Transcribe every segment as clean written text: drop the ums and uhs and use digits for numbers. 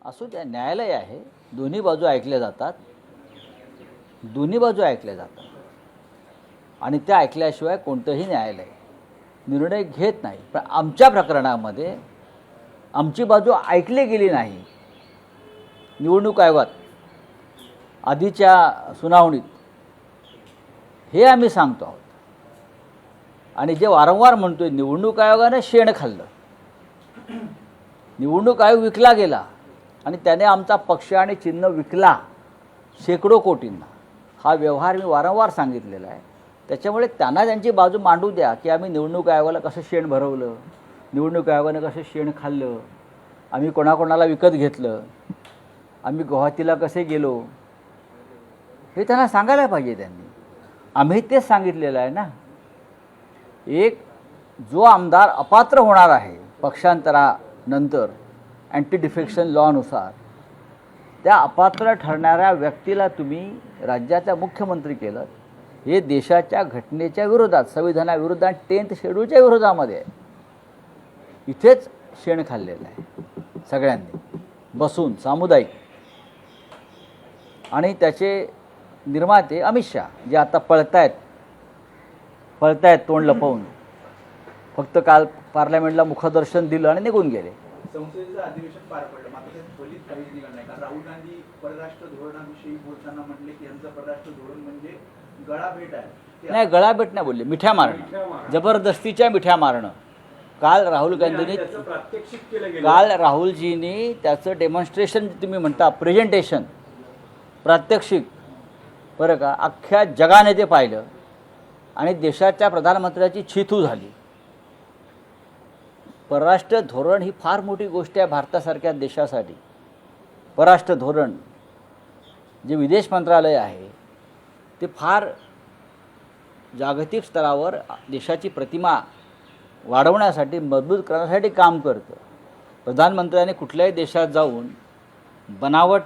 असू द्या, न्यायालय आहे, दोन्ही बाजू ऐकल्या जातात, दोन्ही बाजू ऐकल्या जातात आणि त्या ऐकल्याशिवाय कोणतंही न्यायालय निर्णय घेत नाही. पण आमच्या प्रकरणामध्ये आमची बाजू ऐकली गेली नाही. निवडणूक आयोगात आधीच्या सुनावणीत हे आम्ही सांगतो आहोत. आणि जे वारंवार म्हणतोय निवडणूक आयोगानं शेण खाल्लं, निवडणूक आयोग विकला गेला आणि त्याने आमचा पक्ष आणि चिन्ह विकला शेकडो कोटींना, हा व्यवहार मी वारंवार सांगितलेला आहे. त्याच्यामुळे त्यांना त्यांची बाजू मांडू द्या की आम्ही निवडणूक आयोगाला कसं शेण भरवलं, निवडणूक आयोगानं कसं शेण खाल्लं, आम्ही कोणाकोणाला विकत घेतलं, आम्ही गुवाहाटीला कसे गेलो, हे त्यांना सांगायला पाहिजे त्यांनी. आम्ही तेच सांगितलेलं आहे ना. एक जो आमदार अपात्र होणार आहे पक्षांतरानंतर अँटी डिफेक्शन लॉनुसार, त्या अपात्र ठरणाऱ्या व्यक्तीला तुम्ही राज्याचा मुख्यमंत्री केलं, हे देशाच्या घटनेच्या विरोधात, संविधानाविरोधात, 10th शेड्यूलच्या विरोधामध्ये आहे. इथेच शेण खाल्लेलं आहे सगळ्यांनी बसून, सामुदायिक. आणि त्याचे निर्माते अमित शहा जे आता पळतायत तोंड लपवून, फक्त काल पार्लमेंटला मुखदर्शन दिलं आणि निघून गेले. संसदेचं अधिवेशन पार पडलं, मात्र त्यात फलित काहीच निघालं नाही. कारण राहुल गांधी परराष्ट्र धोरणाविषयी बोलताना म्हटले की यांचं परराष्ट्र धोरण म्हणजे गळाभेट आहे. नाही, गळाभेट नाही बोलले, मिठ्या मारणं, जबरदस्तीच्या मिठ्या मारणं. काल राहुल गांधींनी, काल राहुलजींनी त्याचं डेमॉन्स्ट्रेशन, तुम्ही म्हणता प्रेझेंटेशन, प्रात्यक्षिक, बरं का, अख्ख्या जगाने ते पाहिलं आणि देशाच्या प्रधानमंत्र्याची छिथू झाली. परराष्ट्र धोरण ही फार मोठी गोष्ट आहे भारतासारख्या देशासाठी. परराष्ट्र धोरण जे विदेश मंत्रालय आहे ते फार जागतिक स्तरावर देशाची प्रतिमा वाढवण्यासाठी, मजबूत करण्यासाठी काम करतं. प्रधानमंत्र्यांनी कुठल्याही देशात जाऊन बनावट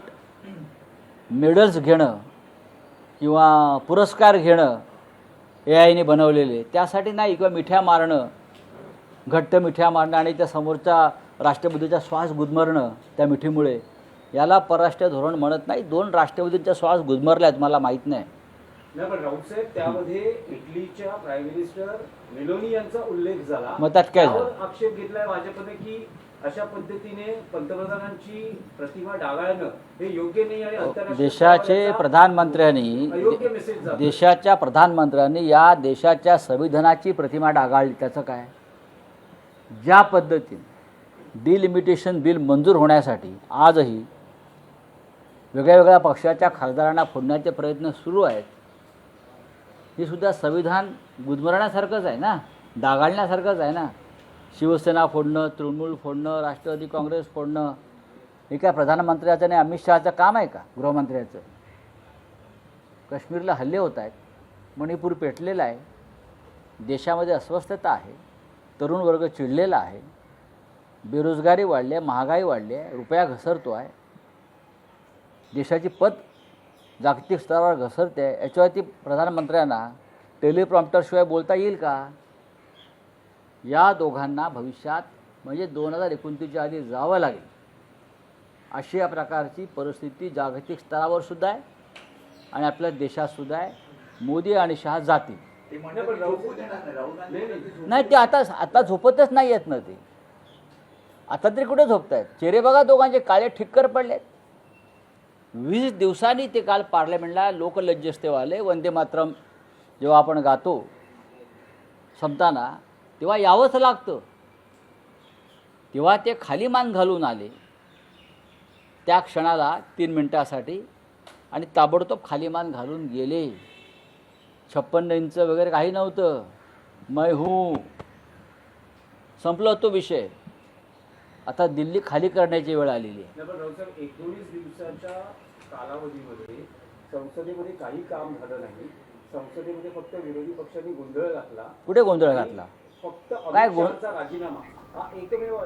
मेडल्स घेणं किंवा पुरस्कार घेणं AIने बनवलेले, त्यासाठी नाही, किंवा मिठ्या मारणं, घट्ट मिठ्या मारणं आणि त्या समोरच्या राष्ट्रपतीचा श्वास गुदमरणं त्या मिठीमुळे, याला परराष्ट्र धोरण म्हणत नाही. 2 राष्ट्रपतींचा श्वास गुदमरल्यात, मला माहीत नाही. नाही, पण राऊत साहेब, त्यामध्ये इटलीच्या प्राईम मिनिस्टर मेलोनी यांचा उल्लेख झाला. मग त्यात काय झालं? आक्षेप घेतलाय भाजपने की अशा पद्धतीने पंतप्रधानांची प्रतिमा डागाळणं हे योग्य नाही आणि आंतरराष्ट्रीय देशाचे प्रधानमंत्र्यांनी, अयोग्य मेसेज जातो. देशाच्या प्रधानमंत्र्यांनी या देशाच्या संविधानाची प्रतिमा डागाळली. त्याचं काय? ज्या पद्धतीने डिलिमिटेशन बिल मंजूर होण्यासाठी आजही वेगळ्या वेगळ्या पक्षाच्या खासदारांना फोडण्याचे प्रयत्न सुरू आहेत, हे सुद्धा संविधान गुदमरण्यासारखंच आहे ना, डागाळण्यासारखंच आहे ना. शिवसेना फोडणं, तृणमूल फोडणं, राष्ट्रवादी काँग्रेस फोडणं, हे काय प्रधानमंत्र्याचं आणि अमित शहाचं काम आहे का, गृहमंत्र्याचं? काश्मीरला हल्ले होत आहेत, मणिपूर पेटलेला आहे, देशामध्ये अस्वस्थता आहे, तरुण वर्ग चिडलेला आहे, बेरोजगारी वाढली आहे, महागाई वाढली आहे, रुपया घसरतो आहे, देशाची पत जागतिक स्तरावर घसरते आहे. याच्यावरती प्रधानमंत्र्यांना टेलिप्रॉम्प्टरशिवाय बोलता येईल का? या दोघांना भविष्यात म्हणजे 2029च्या आधी जावं लागेल, अशी या प्रकारची परिस्थिती जागतिक स्तरावर सुद्धा आहे आणि आपल्या देशात सुद्धा आहे. मोदी आणि शहा जातील. नाही, ते आता झोपतच नाही आहेत ना. ते आता तरी कुठे झोपत आहेत? चेहरे बघा दोघांचे काळे ठिक्कर पडलेत. 20 दिवसांनी ते काल पार्लमेंटला लोकलज्जस्तेवाले वंदे मातरम जेव्हा आपण गातो संपताना, तेव्हा यावंच लागतं. तेव्हा ते खाली मान घालून आले त्या क्षणाला 3 मिनिटासाठी आणि ताबडतोब खाली मान घालून गेले. 56 इंच वगैरे काही नव्हतं. मैं हूँ, संपला तो विषय. आता दिल्ली खाली करण्याची वेळ आलेली आहे. 19 दिवसाच्या कालावधीमध्ये संसदेमध्ये काही काम झालं नाही. संसदेमध्ये फक्त विरोधी पक्षांनी गोंधळ घातला. कुठे गोंधळ घातला? फक्त काय राजीनामा हा एकमेव